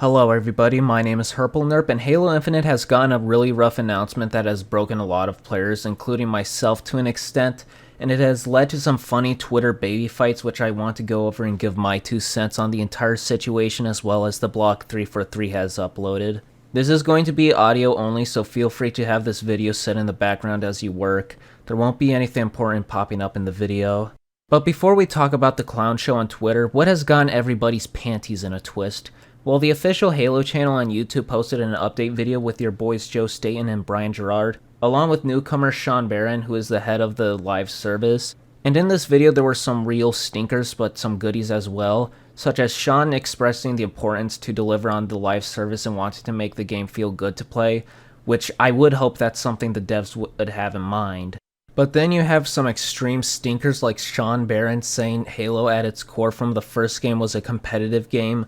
Hello everybody, my name is HurpleNerp, and Halo Infinite has gotten a really rough announcement that has broken a lot of players, including myself to an extent, and it has led to some funny Twitter baby fights which I want to go over and give my 2 cents on the entire situation as well as the blog 343 has uploaded. This is going to be audio only, so feel free to have this video set in the background as you work. There won't be anything important popping up in the video. But before we talk about the clown show on Twitter, what has gotten everybody's panties in a twist? Well, the official Halo channel on YouTube posted an update video with your boys Joe Staten and Brian Gerard, along with newcomer Sean Barron, who is the head of the live service. And in this video there were some real stinkers, but some goodies as well, such as Sean expressing the importance to deliver on the live service and wanting to make the game feel good to play, which I would hope that's something the devs would have in mind. But then you have some extreme stinkers like Sean Barron saying Halo at its core from the first game was a competitive game,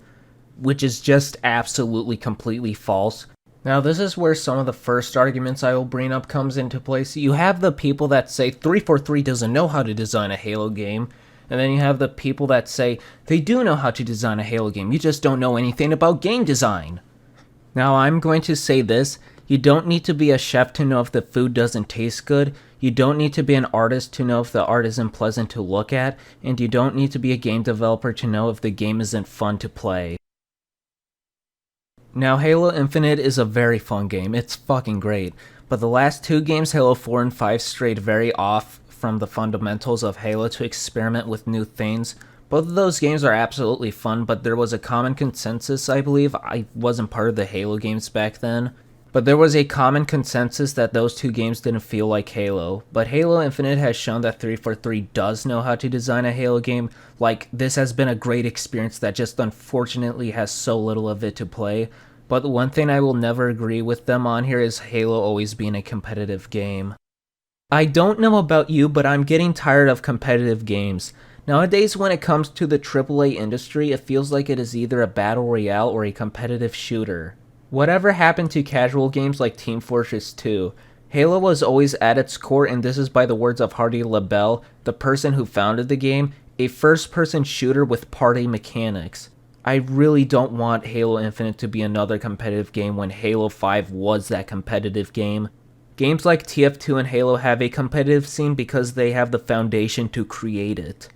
which is just absolutely completely false. Now this is where some of the first arguments I will bring up comes into place. You have the people that say 343 doesn't know how to design a Halo game, and then you have the people that say they do know how to design a Halo game, you just don't know anything about game design. Now I'm going to say this, you don't need to be a chef to know if the food doesn't taste good, you don't need to be an artist to know if the art isn't pleasant to look at, and you don't need to be a game developer to know if the game isn't fun to play. Now, Halo Infinite is a very fun game, it's fucking great, but the last 2 games, Halo 4 and 5, strayed very off from the fundamentals of Halo to experiment with new things. Both of those games are absolutely fun, but there was a common consensus, I believe, I wasn't part of the Halo games back then, but there was a common consensus that those 2 games didn't feel like Halo. But Halo Infinite has shown that 343 does know how to design a Halo game. Like, this has been a great experience that just unfortunately has so little of it to play. But the one thing I will never agree with them on here is Halo always being a competitive game. I don't know about you, but I'm getting tired of competitive games. Nowadays, when it comes to the AAA industry, it feels like it is either a battle royale or a competitive shooter. Whatever happened to casual games like Team Fortress 2? Halo was always at its core, and this is by the words of Hardy LaBelle, the person who founded the game, a first-person shooter with party mechanics. I really don't want Halo Infinite to be another competitive game when Halo 5 was that competitive game. Games like TF2 and Halo have a competitive scene because they have the foundation to create it.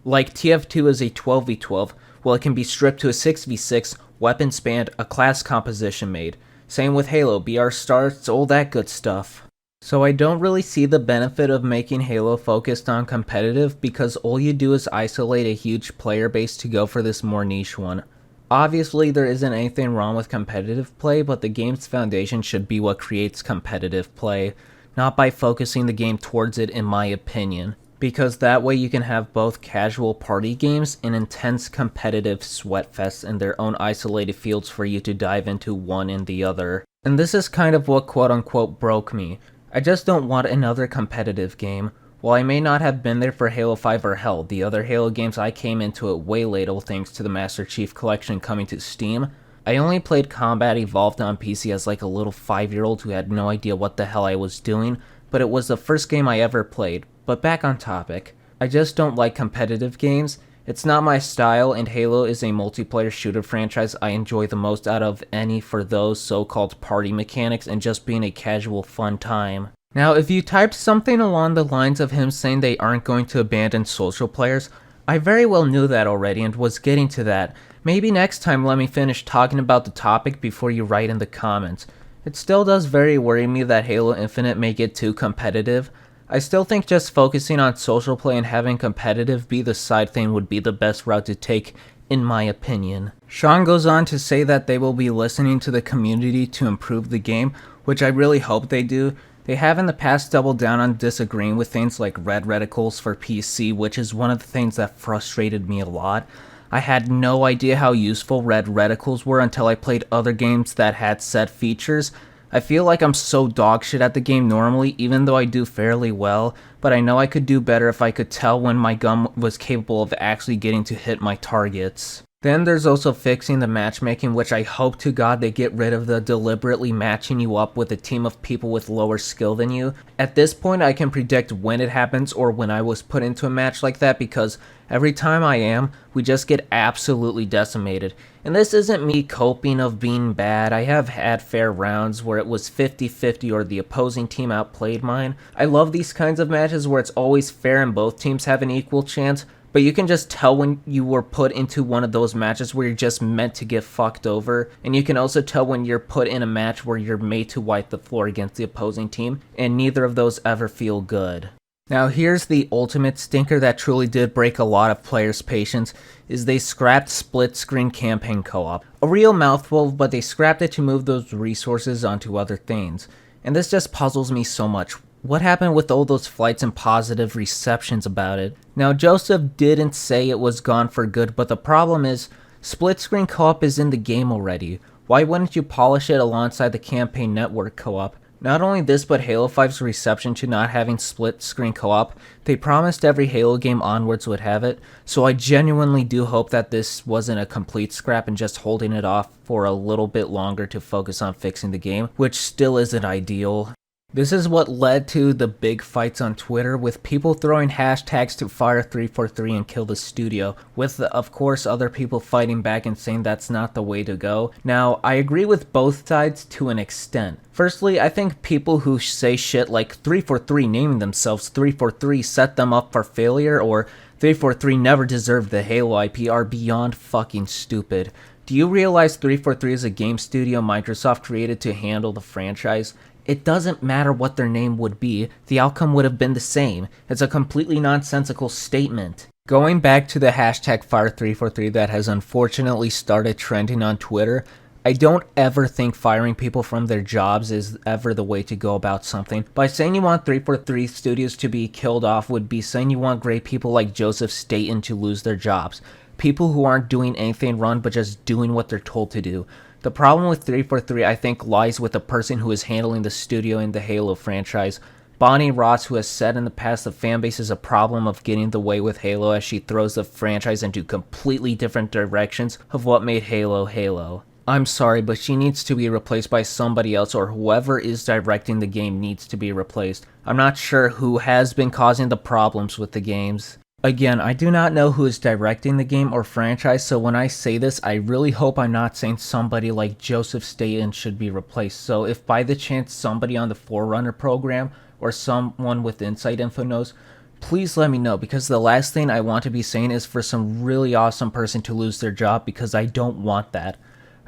Like TF2 is a 12v12, well, it can be stripped to a 6v6, weapons banned, a class composition made. Same with Halo, BR starts, all that good stuff. So I don't really see the benefit of making Halo focused on competitive because all you do is isolate a huge player base to go for this more niche one. Obviously there isn't anything wrong with competitive play, but the game's foundation should be what creates competitive play, not by focusing the game towards it in my opinion, because that way you can have both casual party games and intense competitive sweatfests in their own isolated fields for you to dive into one and the other. And this is kind of what quote unquote broke me. I just don't want another competitive game. While I may not have been there for Halo 5 or hell, the other Halo games I came into it way later thanks to the Master Chief Collection coming to Steam. I only played Combat Evolved on PC as like a little 5-year-old who had no idea what the hell I was doing, but it was the first game I ever played. But back on topic, I just don't like competitive games. It's not my style, and Halo is a multiplayer shooter franchise I enjoy the most out of any for those so-called party mechanics and just being a casual fun time. Now, if you typed something along the lines of him saying they aren't going to abandon social players, I very well knew that already and was getting to that. Maybe next time let me finish talking about the topic before you write in the comments. It still does very worry me that Halo Infinite may get too competitive. I still think just focusing on social play and having competitive be the side thing would be the best route to take, in my opinion. Sean goes on to say that they will be listening to the community to improve the game, which I really hope they do. They have in the past doubled down on disagreeing with things like red reticles for PC, which is one of the things that frustrated me a lot. I had no idea how useful red reticles were until I played other games that had said features. I feel like I'm so dogshit at the game normally, even though I do fairly well, but I know I could do better if I could tell when my gun was capable of actually getting to hit my targets. Then there's also fixing the matchmaking, which I hope to God they get rid of the deliberately matching you up with a team of people with lower skill than you. At this point, I can predict when it happens or when I was put into a match like that, because every time I am, we just get absolutely decimated. And this isn't me coping of being bad. I have had fair rounds where it was 50-50 or the opposing team outplayed mine. I love these kinds of matches where it's always fair and both teams have an equal chance. But you can just tell when you were put into one of those matches where you're just meant to get fucked over. And you can also tell when you're put in a match where you're made to wipe the floor against the opposing team. And neither of those ever feel good. Now here's the ultimate stinker that truly did break a lot of players' patience, is they scrapped split-screen campaign co-op. A real mouthful, but they scrapped it to move those resources onto other things. And this just puzzles me so much. What happened with all those flights and positive receptions about it? Now, Joseph didn't say it was gone for good, but the problem is, split-screen co-op is in the game already. Why wouldn't you polish it alongside the campaign network co-op? Not only this, but Halo 5's reception to not having split-screen co-op, they promised every Halo game onwards would have it, so I genuinely do hope that this wasn't a complete scrap and just holding it off for a little bit longer to focus on fixing the game, which still isn't ideal. This is what led to the big fights on Twitter, with people throwing hashtags to fire 343 and kill the studio, with of course other people fighting back and saying that's not the way to go. Now, I agree with both sides to an extent. Firstly, I think people who say shit like 343 naming themselves 343 set them up for failure, or 343 never deserved the Halo IP are beyond fucking stupid. Do you realize 343 is a game studio Microsoft created to handle the franchise? It doesn't matter what their name would be, the outcome would have been the same. It's a completely nonsensical statement. Going back to the hashtag Fire343 that has unfortunately started trending on Twitter, I don't ever think firing people from their jobs is ever the way to go about something. By saying you want 343 studios to be killed off would be saying you want great people like Joseph Staten to lose their jobs. People who aren't doing anything wrong but just doing what they're told to do. The problem with 343, I think, lies with the person who is handling the studio in the Halo franchise. Bonnie Ross, who has said in the past the fanbase is a problem of getting the way with Halo as she throws the franchise into completely different directions of what made Halo Halo. I'm sorry, but she needs to be replaced by somebody else, or whoever is directing the game needs to be replaced. I'm not sure who has been causing the problems with the games. Again, I do not know who is directing the game or franchise, so when I say this, I really hope I'm not saying somebody like Joseph Staten should be replaced. So if by the chance somebody on the Forerunner program or someone with Insight Info knows, please let me know, because the last thing I want to be saying is for some really awesome person to lose their job, because I don't want that.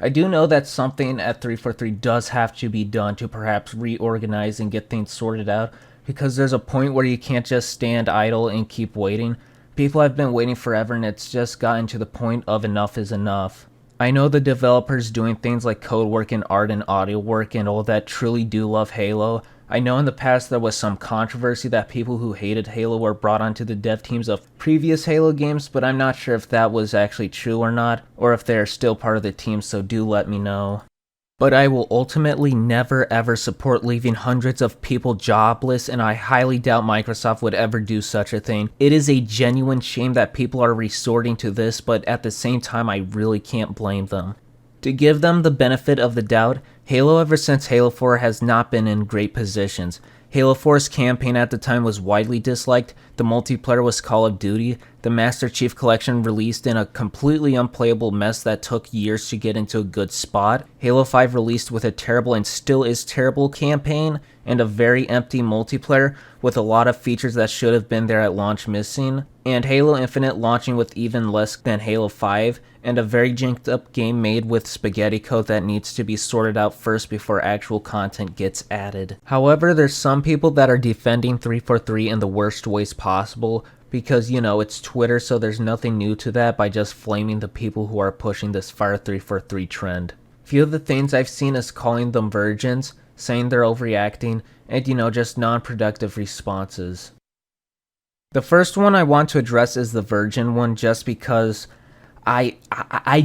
I do know that something at 343 does have to be done to perhaps reorganize and get things sorted out, because there's a point where you can't just stand idle and keep waiting. People have been waiting forever, and it's just gotten to the point of enough is enough. I know the developers doing things like code work and art and audio work and all that truly do love Halo. I know in the past there was some controversy that people who hated Halo were brought onto the dev teams of previous Halo games, but I'm not sure if that was actually true or not, or if they're still part of the team, so do let me know. But I will ultimately never ever support leaving hundreds of people jobless, and I highly doubt Microsoft would ever do such a thing. It is a genuine shame that people are resorting to this, but at the same time I really can't blame them. To give them the benefit of the doubt, Halo ever since Halo 4 has not been in great positions. Halo 4's campaign at the time was widely disliked, the multiplayer was Call of Duty, the Master Chief Collection released in a completely unplayable mess that took years to get into a good spot, Halo 5 released with a terrible and still is terrible campaign, and a very empty multiplayer with a lot of features that should have been there at launch missing, and Halo Infinite launching with even less than Halo 5, and a very jinked up game made with spaghetti code that needs to be sorted out first before actual content gets added. However, there's some people that are defending 343 in the worst ways possible, because, you know, it's Twitter, so there's nothing new to that by just flaming the people who are pushing this Fire 343 trend. Few of the things I've seen is calling them virgins, saying they're overreacting, and, you know, just non-productive responses. The first one I want to address is the virgin one, just because I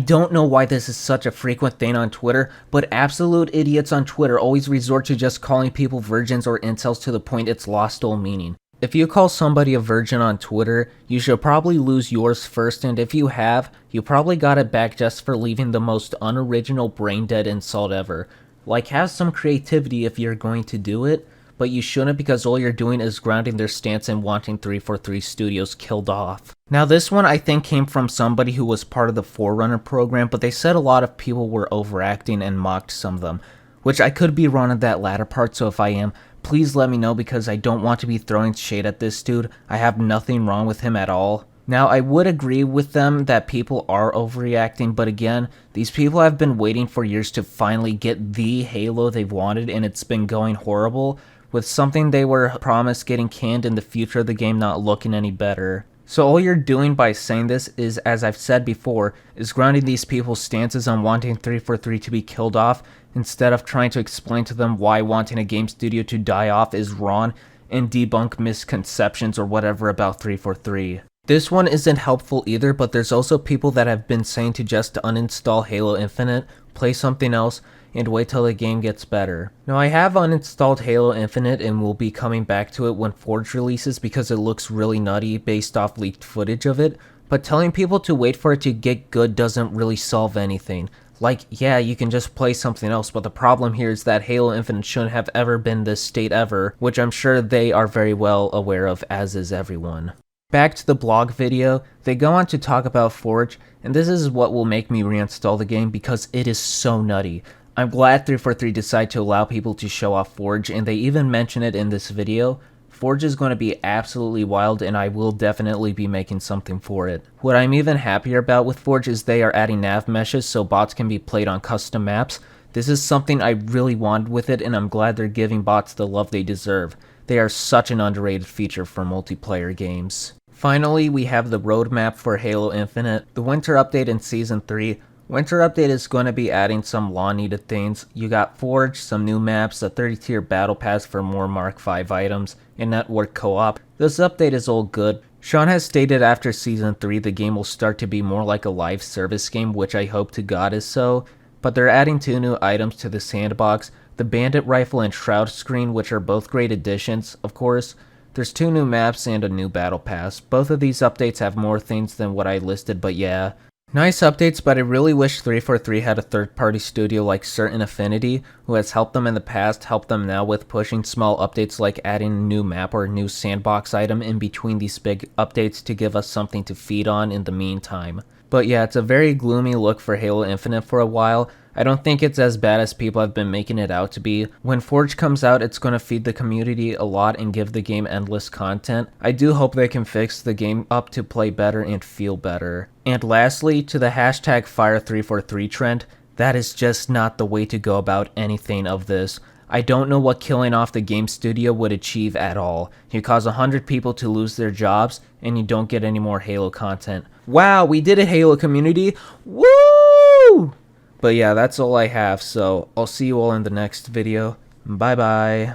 don't know why this is such a frequent thing on Twitter, but absolute idiots on Twitter always resort to just calling people virgins or incels to the point it's lost all meaning. If you call somebody a virgin on Twitter, you should probably lose yours first, and if you have, you probably got it back just for leaving the most unoriginal brain-dead insult ever. Like, have some creativity if you're going to do it, but you shouldn't because all you're doing is grounding their stance and wanting 343 Studios killed off. Now this one I think came from somebody who was part of the Forerunner program, but they said a lot of people were overacting and mocked some of them, which I could be wrong on that latter part, so if I am, please let me know because I don't want to be throwing shade at this dude. I have nothing wrong with him at all. Now, I would agree with them that people are overreacting, but again, these people have been waiting for years to finally get the Halo they've wanted, and it's been going horrible, with something they were promised getting canned in the future of the game not looking any better. So all you're doing by saying this is, as I've said before, is grounding these people's stances on wanting 343 to be killed off, instead of trying to explain to them why wanting a game studio to die off is wrong and debunk misconceptions or whatever about 343. This one isn't helpful either, but there's also people that have been saying to just uninstall Halo Infinite, play something else, and wait till the game gets better. Now I have uninstalled Halo Infinite and will be coming back to it when Forge releases because it looks really nutty based off leaked footage of it, but telling people to wait for it to get good doesn't really solve anything. Like, yeah, you can just play something else, but the problem here is that Halo Infinite shouldn't have ever been this state ever, which I'm sure they are very well aware of, as is everyone. Back to the blog video, they go on to talk about Forge, and this is what will make me reinstall the game because it is so nutty. I'm glad 343 decided to allow people to show off Forge, and they even mention it in this video. Forge is going to be absolutely wild, and I will definitely be making something for it. What I'm even happier about with Forge is they are adding nav meshes so bots can be played on custom maps. This is something I really wanted with it, and I'm glad they're giving bots the love they deserve. They are such an underrated feature for multiplayer games. Finally, we have the roadmap for Halo Infinite. The winter update in Season 3. Winter update is going to be adding some law-needed things. You got Forge, some new maps, a 30-tier battle pass for more Mark V items, and network co-op. This update is all good. Sean has stated after Season 3 the game will start to be more like a live service game, which I hope to God is so, but they're adding 2 new items to the sandbox, the Bandit Rifle and Shroud Screen, which are both great additions, of course. There's 2 new maps and a new battle pass. Both of these updates have more things than what I listed, but yeah. Nice updates, but I really wish 343 had a third-party studio like Certain Affinity, who has helped them in the past, helped them now with pushing small updates like adding a new map or a new sandbox item in between these big updates to give us something to feed on in the meantime. But yeah, it's a very gloomy look for Halo Infinite for a while. I don't think it's as bad as people have been making it out to be. When Forge comes out, it's going to feed the community a lot and give the game endless content. I do hope they can fix the game up to play better and feel better. And lastly, to the hashtag Fire343 trend, that is just not the way to go about anything of this. I don't know what killing off the game studio would achieve at all. You cause 100 people to lose their jobs, and you don't get any more Halo content. Wow, we did it, Halo community! Woo! But yeah, that's all I have, so I'll see you all in the next video. Bye bye.